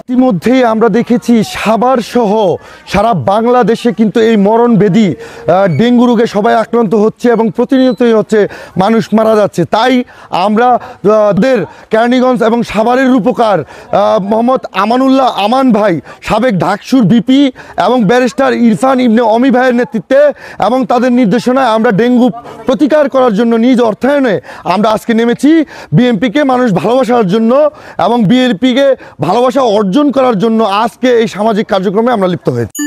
ইতিমধ্যেই আমরা দেখেছি সাভার সহ সারা বাংলাদেশে কিন্তু এই মরণবেদী ডেঙ্গু রোগে সবাই আক্রান্ত হচ্ছে এবং প্রতিনিয়তই হচ্ছে মানুষ মারা যাচ্ছে। তাই আমরা কেরানীগঞ্জ এবং সাভারের রূপকার মোহাম্মদ আমানুল্লাহ আমান ভাই, সাবেক ঢাকসুর ভিপি এবং ব্যারিস্টার ইরফান ইবনে অমি ভাইয়ের নেতৃত্বে এবং তাদের নির্দেশনায় আমরা ডেঙ্গু প্রতিকার করার জন্য নিজ অর্থায়নে আমরা আজকে নেমেছি বিএনপিকে মানুষ ভালোবাসার জন্য এবং বিএনপিকে ভালোবাসা অর্জন করার জন্য আজকে এই সামাজিক কার্যক্রমে আমরা লিপ্ত হয়েছি।